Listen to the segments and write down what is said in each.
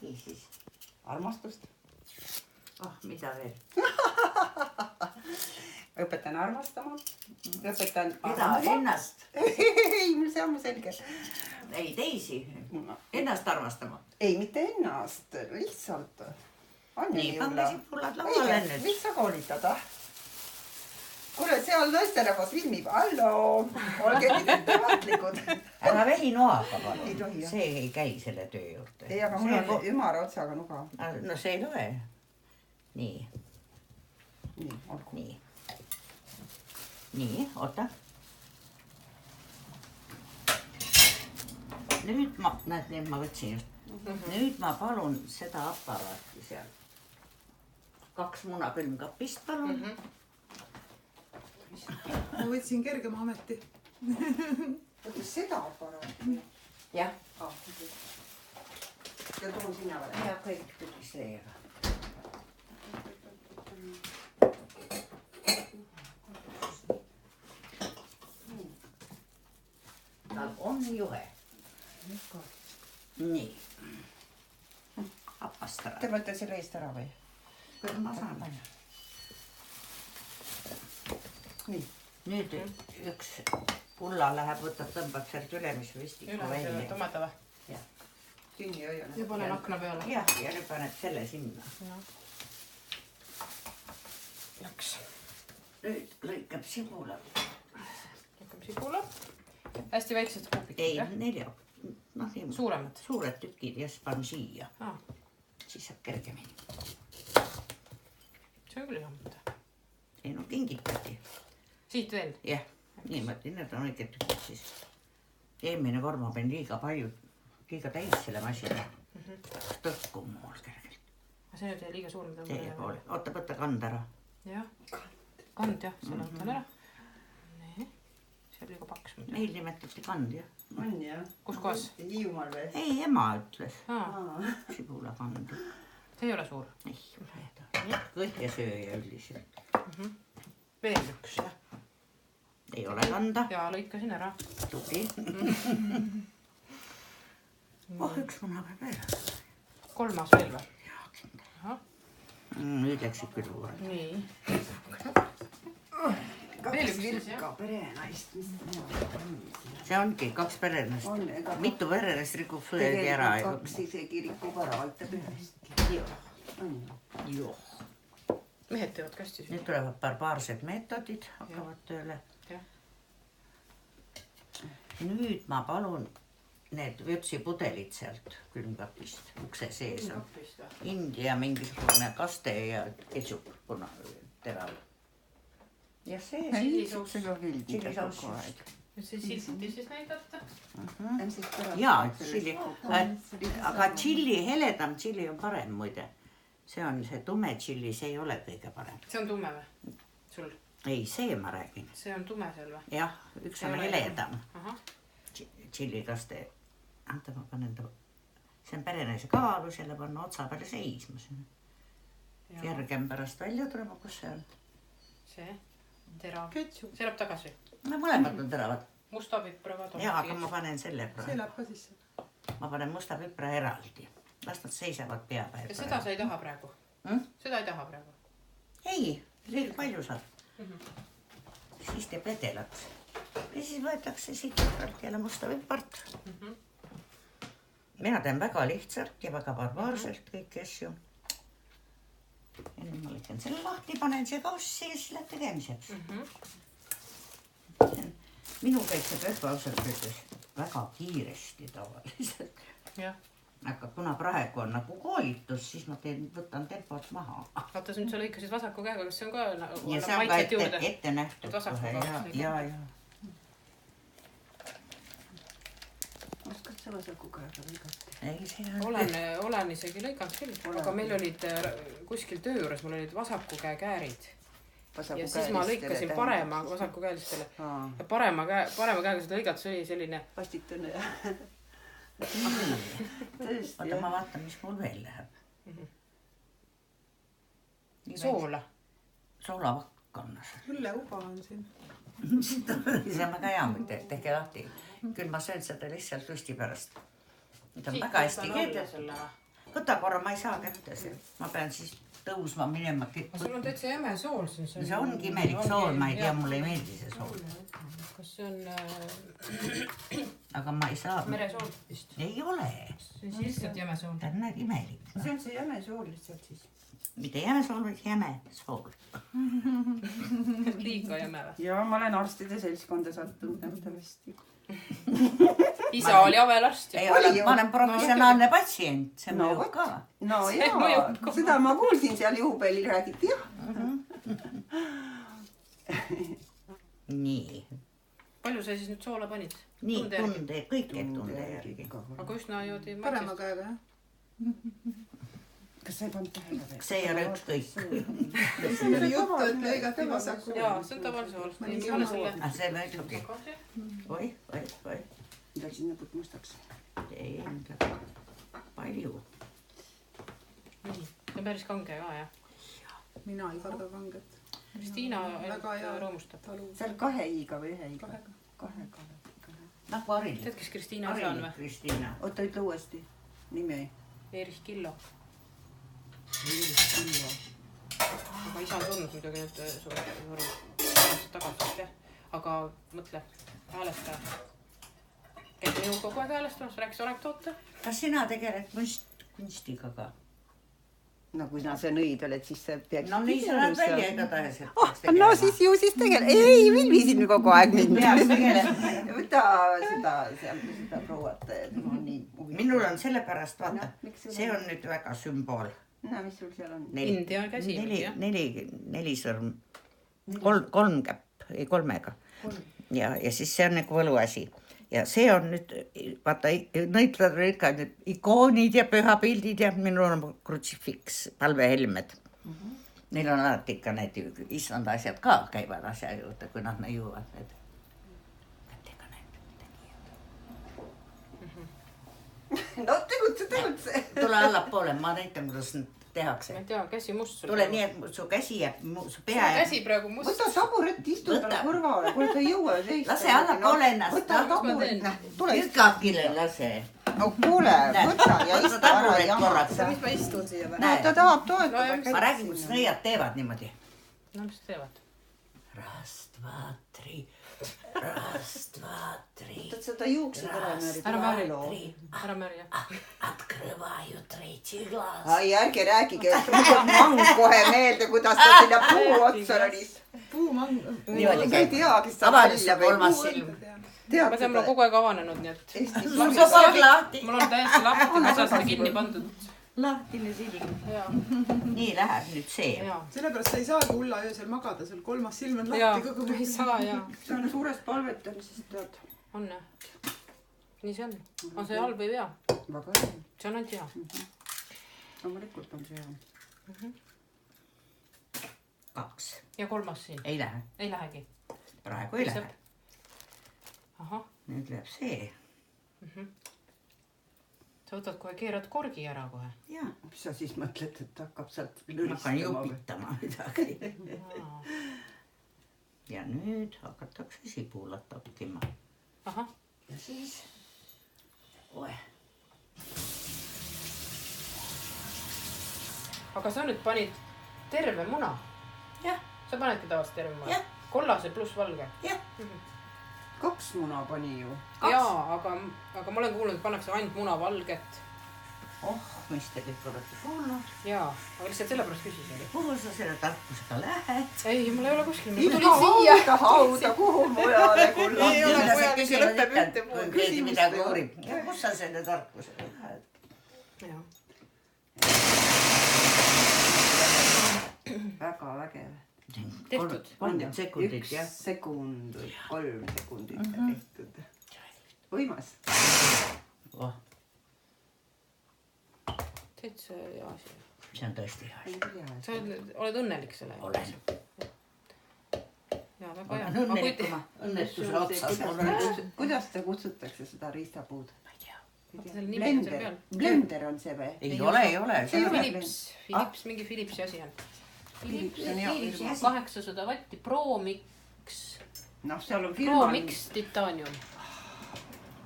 räägi siis. Armastust. Mida veel? Õpetan armastama. Õpetan Mida ennast? Ei, mul see ammu selge. Ei, teisi. Ennast armastama. Ei, mitte ennast. Lihtsalt. Nii, pange sipullad lauale nüüd. Mis sa koolitada? Kuule, seal naisterahvas filmib. Halloo! Olge nüüd ettevaatlikud. Ära vehinoaga palun. Ei tohi, jah. See ei käi selle töö juurde. Ei, aga mul on ümara otsaga nuga. No see ei loe. Nii. Nii, olgu. Nii. Nii, oota. Nüüd ma, näed, nüüd ma võtsin just. Nüüd ma palun seda aparaati seal. 2 muna külmkapist palun. Ma võtsin kergema ameti. Võtta seda aparaati. Jah. Ja toon sinna veel. Ja kõik tükis leiega. Tal on juhe. Nii. Appastara. Te võite selle eest ära või? Ma saan panna. Nii. Nüüd üks pulla läheb, võtab, tõmbab sealt ülemise vestiku välja. Tomata või? Jah. Kinni hoian. Ja panen akna peale. Jah, ja nüüd paned selle sinna. Läks. Nüüd lõikab sibula. Lõikab sibula. Hästi väiksed kuupid. Ei, 4. Suuremad. Suured tükid ja siis pann siia. Aa. Siis saab kergemini. See on küll hea mõte. Ei no kingitati. Siit veel? Jah, niimoodi, need on õiged tükid siis. Eelmine kord ma pean liiga täis selle masina. Tõkku mul kergelt. See nüüd jäi liiga suur. Teie poole. Oota, võtta kand ära. Jah. Kand jah, selle võtan ära. Nii. See on liiga paks. Meil nimetati kand jah. On jah. Kus kohas? Hiiumaal või? Ei, ema ütles. Sibula kand. See ei ole suur? Ei, kõhkesööja üldiselt. Veel üks jah. Ei ole kanda. Ja lõikasin ära. Tubli. Üks muna peab veel. 3 veel või? Jaa, kindel. Nüüd läksid küll uue. Nii. Kaks virka perenaist. See ongi 2 perenaist. Mitu perenaist rikub suegi ära. 2 isegi rikub ära, aitab ühest. Joo. Mehed teevad kasti. Nüüd tulevad barbaarsed meetodid, hakkavad tööle. Nüüd ma palun need vürtsipudelid sealt külmkapist. Ukse sees on India mingisugune kaste ja ketšup terav. Ja see Chilisaus. Chilisaus. Nüüd see silti siis näidata. Jaa, chili. Aga chili, heledam chili on parem muide. See on see tume chili, see ei ole kõige parem. See on tume või? Sul? Ei, see ma räägin. See on tume seal või? Jah, üks on heledam. Aha. Chili kaste. Anta ma panen ta. See on perenaise kaalu, selle panna otsa peale seisma. Kergem pärast välja tulema, kus see on? See? Terav. See läheb tagasi. No mõlemad on teravad. Musta pipra ka. Jaa, aga ma panen selle praegu. See läheb ka sisse. Ma panen musta pipra eraldi. Las nad seisavad pea päev. Ja seda sa ei taha praegu? Seda ei taha praegu? Ei, liiga palju saab. Siis teeb vedelat. Ja siis võetakse siit jälle musta pipart. Mina teen väga lihtsalt ja väga barbaarselt kõik asju. Ja nüüd ma lõikan selle lahti, panen see kaussi ja siis läheb tegemiseks. Minu käib see pöhva ausalt ütles väga kiiresti tavaliselt. Aga kuna praegu on nagu koolitus, siis ma võtan tempot maha. Vaata, nüüd sa lõikasid vasaku käega, kas see on ka ja see on ka ette nähtud kohe. Ja. Oskad sa vasaku käega lõigata? Ei, see on... Olen isegi lõikanud küll, aga meil olid kuskil töö juures, mul olid vasaku käe käärid. Ja siis ma lõikasin parema vasakukäelistele. Ja parema käega seda lõigat, see oli selline... Vastitune. Oota, ma vaatan, mis mul veel läheb. Soola. Soolavakk on. Ülle uba on siin. See on väga hea, tehke lahti. Küll ma söön seda lihtsalt lusti pärast. Nüüd on väga hästi keedetud. võta korra, ma ei saa kätte seal. Ma pean siis tõusma minema. Sul on täitsa jäme sool siin. See ongi imelik sool, ma ei tea, mulle ei meeldi see sool. Kas see on... Aga ma ei saa... Meresool vist? Ei ole. See on lihtsalt jäme sool. Ta on näed imelik. See on see jäme sool lihtsalt siis. Mitte jäme sool, vaid jäme sool. Liiga jäme või? Ja ma olen arstide seltskonda sattunud nähtavasti. Isa oli abelarst. Ma olen professionaalne patsient, see mõjub ka. No jaa, seda ma kuulsin seal juhupellil räägiti, jah. Nii. Palju sa siis nüüd soola panid? Nii, tunde, kõik teeb tunde järgi. Aga üsna joodi parema käega, jah? Kas sa ei pannud tähele veel? See ei ole ükskõik. See oli juttu, et lõigati vasaku. Jaa, see on tavaliselt. See mõtlugi. Oi. Läksin lõput mustaks. Ei enda. Palju. Nii, see on päris kange ka, jah? Mina ei karda kanget. Kristiina rõõmustab. Seal 2 i-ga või 1 i-ga? 2-ga. Nagu Harilik. Tead, kes Kristiina isa on või? Kristiina. Oota, ütle uuesti. Nime. Erich Killo. Erich Killo. Aga isa on tulnud muidugi nüüd aastat tagasi, jah. Aga mõtle, häälestaja. Käid minu kogu aeg häälestamas, rääkis anekdoote. Kas sina tegeled kunstiga ka? No kui sa nõid oled, siis sa peaks... No nii sa näed välja igatahes. No siis ju siis tegele. Ei, viisin kogu aeg mind. Peaks tegelema. Võta seda prouat. Minul on sellepärast, vaata, see on nüüd väga sümbool. No, mis sul seal on? India käsi. 4 sõrm. 3 käpp, ei 3-ga. Ja siis see on nagu võluasi. Ja see on nüüd, vaata, näitlejad on ikka need ikoonid ja pühapildid ja minul on krutsifiks, palvehelmed. Neil on alati ikka need issanda asjad ka käivad asja juurde, kui nad jõuavad need. Kätega näitab. No tegutse. Tule allapoole, ma näitan, kuidas tehakse. Ma ei tea, käsi must sul. Tule nii, et su käsi jääb, su pea jääb. Käsi praegu must. Võta taburet, istu talle kõrvale, kui ta ei jõua teist. Lase allapoole ennast. Võta taburet. Ükakile lase. No kuule, võta ja istu ära ja mis ma istun siia või? No ta tahab toetada. Ma räägin, kuidas nõiad teevad niimoodi. No mis teevad? Rastvātri. Võtad seda juuksed ära määri. Ära määri, jah. Открываю третий глаз. Ai, ärge rääkige, et tuleb mang kohe meelde, kuidas ta sinna puu otsa oli. Puumang. Niimoodi Sa ei tea, kes ta Tavaliselt kolmas silm. Ma tean, mul on kogu aeg avanenud, nii et... Mul on kogu aeg lahti. Mul on täiesti lahti, ma saan seda kinni pandud. Lahtine siling. Nii läheb nüüd see. Sellepärast sa ei saagi hulla öösel magada, sul kolmas silm on Jaa, lahti kogu ei saa, jaa. See on suurest palvetamisest, tead. On, jah. Nii see on. On see halb või vea? Väga hea. See on ainult hea. Loomulikult on see hea. 2. Ja 3 siin. Ei lähe. Ei lähegi. Praegu ei lähe. Ahah. Nüüd läheb see. Sa võtad kohe, keerad korgi ära kohe. Jaa. Mis sa siis mõtled, et hakkab sealt Ma hakkan jupitama midagi. Ja nüüd hakatakse sibulat toppima. Ahah. Ja siis... Oe. Aga sa nüüd panid terve muna. Jah. Sa panedki tavaliselt terve muna? Jah. Kollase pluss valge? Jah. 2 muna pani ju. Jaa, aga ma olen kuulnud, et pannakse ainult muna valget. Mis te kõik olete kuulnud? Jaa, aga lihtsalt sellepärast küsisin. Kuhu sa selle tarkusega lähed? Ei, mul ei ole kuskil. Iga hauda, kuhu mujale kulla. Ei ole mujal, mis lõpeb ühte kui keegi midagi uurib. Kus sa selle tarkusega lähed? Jaa. Väga vägev. Tehtud. 30 sekundit, jah. 1 sekund, 3 sekundit tehtud. Võimas. Täitsa hea asi. See on tõesti hea. Sa oled õnnelik selle. Olen. Jaa, väga hea. Olen õnnetuma. Õnnetuse otsas. Kuidas te kutsutakse seda riistapuud? Ma ei tea. Blender on see või? Ei ole. Philips, mingi Philipsi asi on. Philipsi 800 vatti, Pro Mix. Noh, seal on firma. Pro Mix titanium.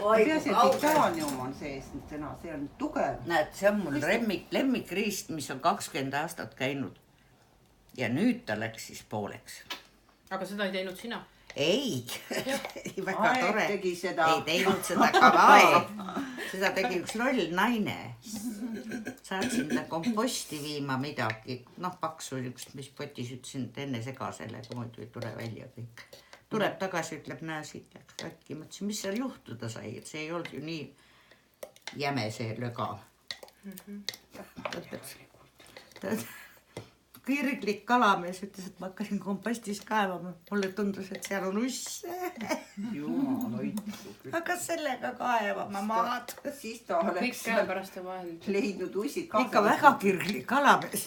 peaasi, et titaanium on sees nüüd täna, see on tugev. näed, see on mul lemmikriist, mis on 20 aastat käinud. Ja nüüd ta läks siis pooleks. aga seda ei teinud sina? Ei, väga Aeg tore. tegi seda. Ei teinud seda ka Aeg. Seda tegi üks loll naine. Saatsin ta komposti viima midagi. Noh, paksu üks, mis potis ütlesin, et enne sega sellega, muidu ei tule välja kõik. Tuleb tagasi, ütleb, näe, siit läks äkki. Mõtlesin, mis seal juhtuda sai, et see ei olnud ju nii jäme see löga. Kirglik kalamees ütles, et ma hakkasin kompostis kaevama. Mulle tundus, et seal on uss. Jumal hoidku küll. Aga sellega kaevama maad. Siis ta kõik oleks käepärast ja vahel. leidnud ussid kaasa. Ikka väga kirglik kalamees.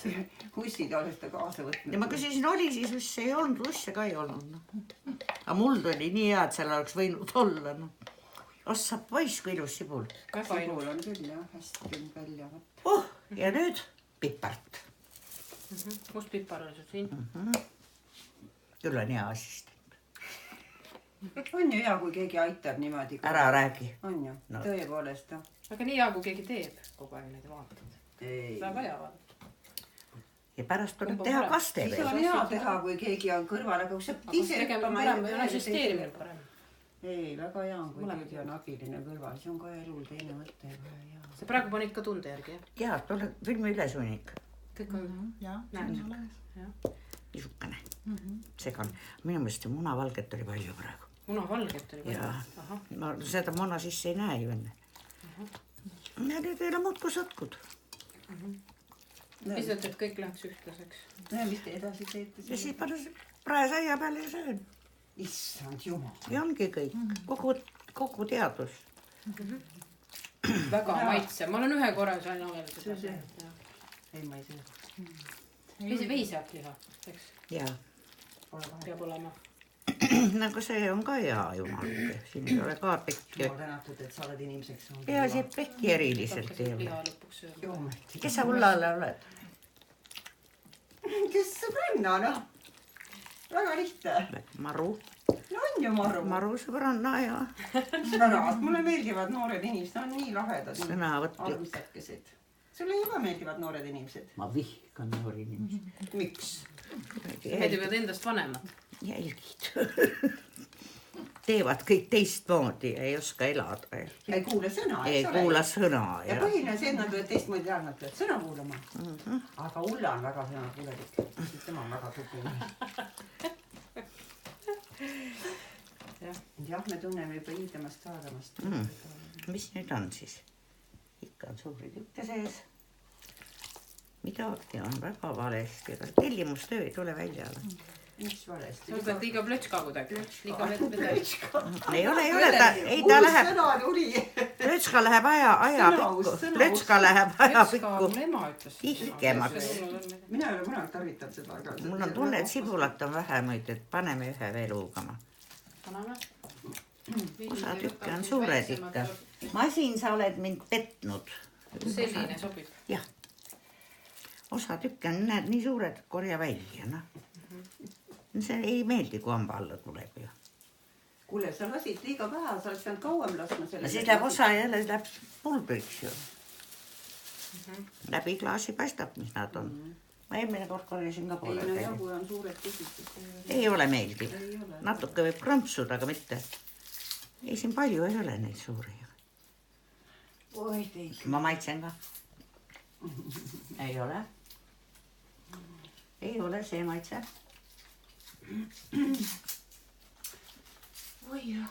Ussid oleks ta kaasa võtnud. Ja ma küsisin, oli siis usse ei olnud, usse ka ei olnud. Aga mul oli nii hea, et seal oleks võinud olla. No. Ossa poiss, kui ilus sibul. Sibul on küll jah, hästi küll välja. Ja nüüd pipart. Must pipar oli sul siin. Küll on hea assistent. On ju hea, kui keegi aitab niimoodi. Ära räägi. On ju, No. tõepoolest. aga nii hea, kui keegi teeb kogu aeg neid vaatad. Ei. Seda on ka hea vaadata. Ja pärast tuleb Kumba teha parem? kaste See veel. on hea teha, kui keegi on kõrval, aga kui sa aga kas tegemine parem või on assisteerimine parem? Ei, väga hea on, kui Mõlemad keegi on abiline kõrval. See on ka elul teine mõte. sa praegu panid ka tunde järgi, jah? Ja, tule filmi ülesunik. kõik on jah , näed. Niisukene. Segan. Minu meelest munavalget oli palju praegu. Munavalget oli palju. Jaa. Ahah. No seda muna sisse ei näe ju enne. Ja nüüd ei ole muud kui sõtkud. Mis ütled, et kõik läheks ühtlaseks? Mis te edasi teete? Ja siis panen praesaia peale ja söön. Issand jumal. Ja ongi kõik. Kogu teadus. väga maitsev. Ma olen ühe korra sain avel seda. Ei, ma ei söö. Veisjak liha, eks? Ja. Peab olema. Nagu see on ka hea jumal. Siin ei ole ka pekki. Jumal tänatud, et sa oled inimeseks saanud. Ja see pekki eriliselt ei ole. Liha lõpuks sööma. Kes sa Ullale oled? Kes sõbranna, noh? Väga lihtne. Maru. No on ju Maru. Maru sõbranna ja Väga, mulle meeldivad noored inimesed, on nii lahedad. sõnavõttu. Armsakesed. Sulle juba meeldivad noored inimesed. Ma vihkan noori inimesi. Miks? Meeldivad endast vanemad. Jälgid. Teevad kõik teistmoodi ja ei oska elada. Ei kuule sõna, Ei kuula sõna. Ja põhiline see, et nad võivad teistmoodi teha, nad peavad sõna kuulama. Aga Ulla on väga sõnakuulelik. Tema on väga tubli. Jah, me tunneme juba hiidamast, saadamast. Mis nüüd on siis? Ikka on suuri tükke sees. Midagi on väga valesti. Aga tellimustöö ei tule välja. Mis valesti? sa oled liiga plötska kuidagi. Liiga plötska. Ei ole. Ta läheb. Sõna tuli. Plötska läheb ajapikku. Plötska läheb ajapikku. Ema ütles. Tihkemaks. Mina ei ole kunagi tarvitanud seda. Mul on tunne, et sibulat on vähe muid, et paneme ühe veel huugama. Paneme. Osa tükke on suured ikka. Masin, sa oled mind petnud. Selline sobib. Jah. Osa tükke on näed nii suured, korja välja. No. See ei meeldi, kui hamba alla tuleb ju. Kuule, sa lasid liiga vähe, sa oleks pidanud kauem laskma selle. Siis läheb osa jälle läheb pulbriks ju. Läbi klaasi paistab, mis nad on. Ma eelmine kord korjasin ka poole. Ei, no jah, kui on suured küsitud. Ei ole meeldiv. Natuke võib krampsuda, aga mitte. Ei, siin palju ei ole neid suuri. Oi, teid. Ma maitsen ka. Ei ole. Ei ole see maitse. Oi jah.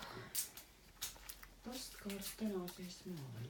Postkaart täna sees maal.